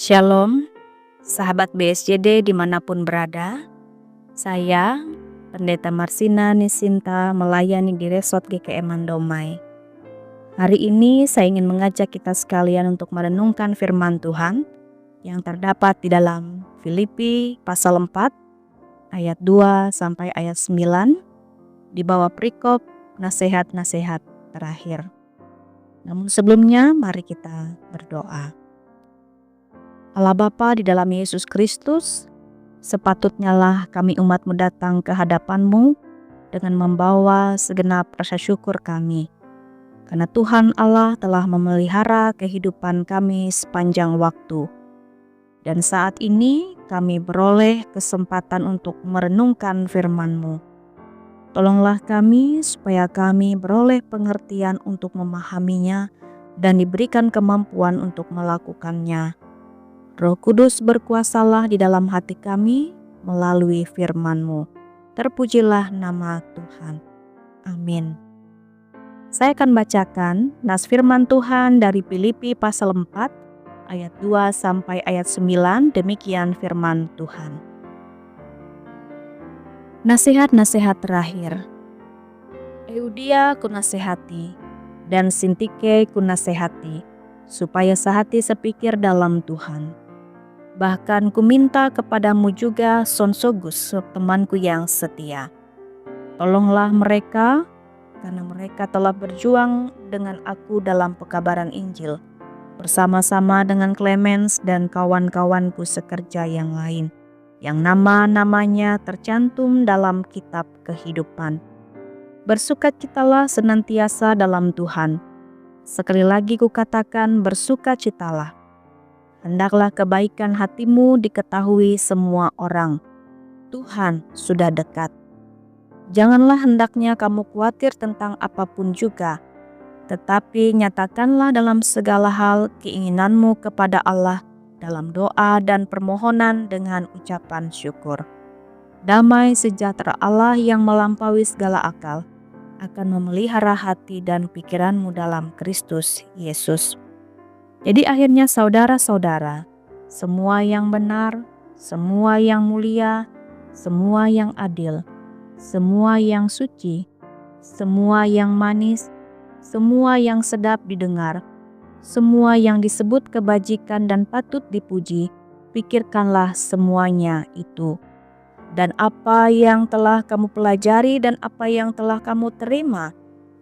Shalom, sahabat BSJD dimanapun berada. Saya, Pendeta Marsina Nisinta, melayani di Resort GKM Mandomai. Hari ini saya ingin mengajak kita sekalian untuk merenungkan firman Tuhan yang terdapat di dalam Filipi pasal 4 ayat 2 sampai ayat 9 di bawah perikop nasihat-nasihat terakhir. Namun sebelumnya mari kita berdoa. Allah Bapa di dalam Yesus Kristus, sepatutnya lah kami umat-Mu datang ke hadapan-Mu dengan membawa segenap rasa syukur kami. Karena Tuhan Allah telah memelihara kehidupan kami sepanjang waktu. Dan saat ini kami beroleh kesempatan untuk merenungkan firman-Mu. Tolonglah kami supaya kami beroleh pengertian untuk memahaminya dan diberikan kemampuan untuk melakukannya. Roh Kudus berkuasalah di dalam hati kami melalui firman-Mu. Terpujilah nama Tuhan. Amin. Saya akan bacakan nas firman Tuhan dari Filipi pasal 4 ayat 2 sampai ayat 9. Demikian firman Tuhan. Nasihat-nasihat terakhir. Eudia kunasehati dan Sintike kunasehati, supaya sehati sepikir dalam Tuhan. Bahkan kuminta kepadamu juga Sonsogus, temanku yang setia. Tolonglah mereka, karena mereka telah berjuang dengan aku dalam pekabaran Injil, bersama-sama dengan Clemens dan kawan-kawanku sekerja yang lain, yang nama-namanya tercantum dalam kitab kehidupan. Bersukacitalah senantiasa dalam Tuhan. Sekali lagi kukatakan, bersukacitalah. Hendaklah kebaikan hatimu diketahui semua orang. Tuhan sudah dekat. Janganlah hendaknya kamu khawatir tentang apapun juga, tetapi nyatakanlah dalam segala hal keinginanmu kepada Allah dalam doa dan permohonan dengan ucapan syukur. Damai sejahtera Allah yang melampaui segala akal akan memelihara hati dan pikiranmu dalam Kristus Yesus. Jadi akhirnya saudara-saudara, semua yang benar, semua yang mulia, semua yang adil, semua yang suci, semua yang manis, semua yang sedap didengar, semua yang disebut kebajikan dan patut dipuji, pikirkanlah semuanya itu. Dan apa yang telah kamu pelajari dan apa yang telah kamu terima,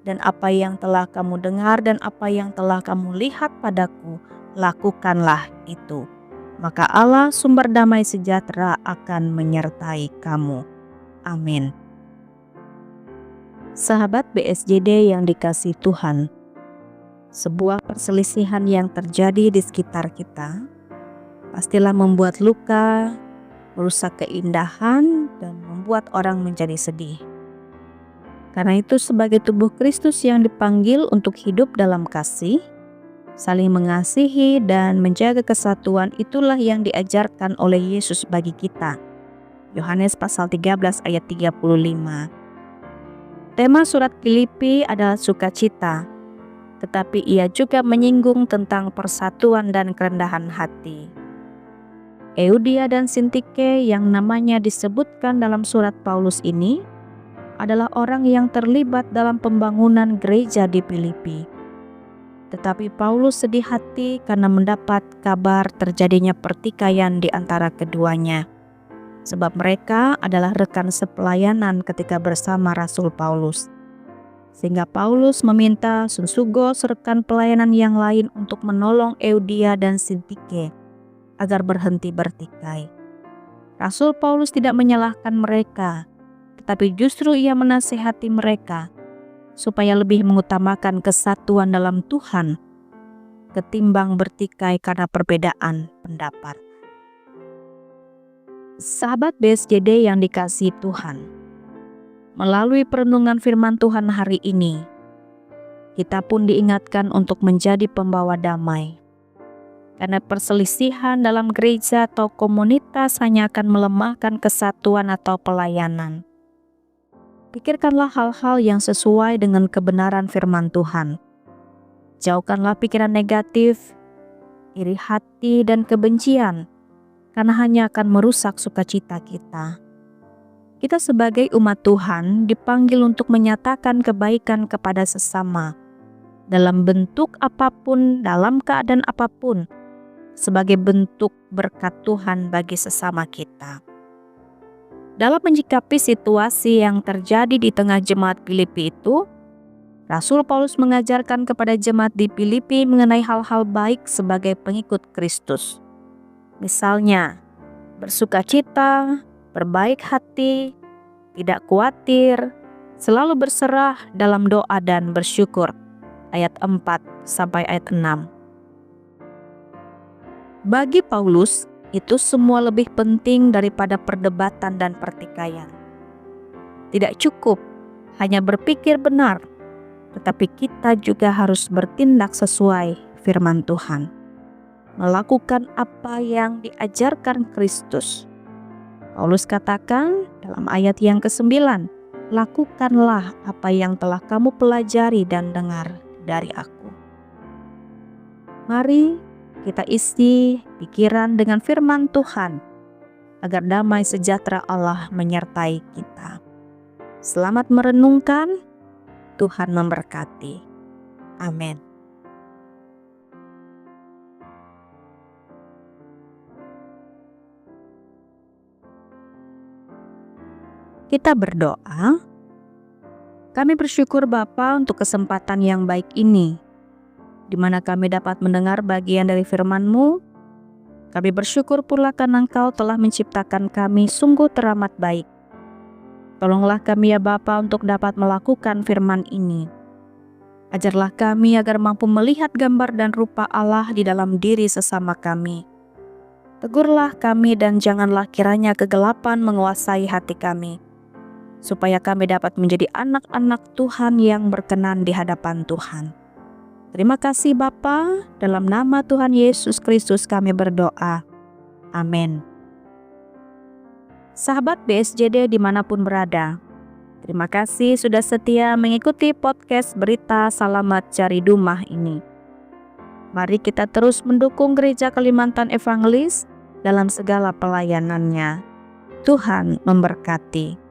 dan apa yang telah kamu dengar dan apa yang telah kamu lihat padaku, lakukanlah itu. Maka Allah sumber damai sejahtera akan menyertai kamu. Amin. Sahabat BSJD yang dikasihi Tuhan, sebuah perselisihan yang terjadi di sekitar kita pastilah membuat luka, merusak keindahan, dan membuat orang menjadi sedih. Karena itu sebagai tubuh Kristus yang dipanggil untuk hidup dalam kasih, saling mengasihi dan menjaga kesatuan, itulah yang diajarkan oleh Yesus bagi kita. Yohanes pasal 13 ayat 35. Tema surat Filipi adalah sukacita, tetapi ia juga menyinggung tentang persatuan dan kerendahan hati. Eudia dan Sintike yang namanya disebutkan dalam surat Paulus ini adalah orang yang terlibat dalam pembangunan gereja di Filipi. Tetapi Paulus sedih hati karena mendapat kabar terjadinya pertikaian di antara keduanya. Sebab mereka adalah rekan sepelayanan ketika bersama Rasul Paulus. Sehingga Paulus meminta Sunsugos rekan pelayanan yang lain untuk menolong Eudia dan Sintike agar berhenti bertikai. Rasul Paulus tidak menyalahkan mereka, tetapi justru ia menasihati mereka supaya lebih mengutamakan kesatuan dalam Tuhan ketimbang bertikai karena perbedaan pendapat. Sahabat BSJD yang dikasihi Tuhan, melalui perenungan firman Tuhan hari ini, kita pun diingatkan untuk menjadi pembawa damai. Karena perselisihan dalam gereja atau komunitas hanya akan melemahkan kesatuan atau pelayanan. Pikirkanlah hal-hal yang sesuai dengan kebenaran firman Tuhan. Jauhkanlah pikiran negatif, iri hati, dan kebencian, karena hanya akan merusak sukacita kita. Kita sebagai umat Tuhan dipanggil untuk menyatakan kebaikan kepada sesama, dalam bentuk apapun, dalam keadaan apapun, sebagai bentuk berkat Tuhan bagi sesama kita. Dalam menyikapi situasi yang terjadi di tengah jemaat Filipi itu, Rasul Paulus mengajarkan kepada jemaat di Filipi mengenai hal-hal baik sebagai pengikut Kristus. Misalnya, bersukacita, berbaik hati, tidak khawatir, selalu berserah dalam doa dan bersyukur. Ayat 4 sampai ayat 6. Bagi Paulus, itu semua lebih penting daripada perdebatan dan pertikaian. Tidak cukup hanya berpikir benar, tetapi kita juga harus bertindak sesuai firman Tuhan. Melakukan apa yang diajarkan Kristus. Paulus katakan dalam ayat yang ke-9, lakukanlah apa yang telah kamu pelajari dan dengar dari aku. Mari kita isi pikiran dengan firman Tuhan, agar damai sejahtera Allah menyertai kita. Selamat merenungkan, Tuhan memberkati. Amin. Kita berdoa. Kami bersyukur Bapa untuk kesempatan yang baik ini, di mana kami dapat mendengar bagian dari firman-Mu. Kami bersyukur pula karena Engkau telah menciptakan kami sungguh teramat baik. Tolonglah kami ya Bapa untuk dapat melakukan firman ini. Ajarlah kami agar mampu melihat gambar dan rupa Allah di dalam diri sesama kami. Tegurlah kami dan janganlah kiranya kegelapan menguasai hati kami, supaya kami dapat menjadi anak-anak Tuhan yang berkenan di hadapan Tuhan. Terima kasih Bapa, dalam nama Tuhan Yesus Kristus kami berdoa. Amin. Sahabat BSJD dimanapun berada, terima kasih sudah setia mengikuti podcast Berita Salamat Cari Dumah ini. Mari kita terus mendukung Gereja Kalimantan Evangelis dalam segala pelayanannya. Tuhan memberkati.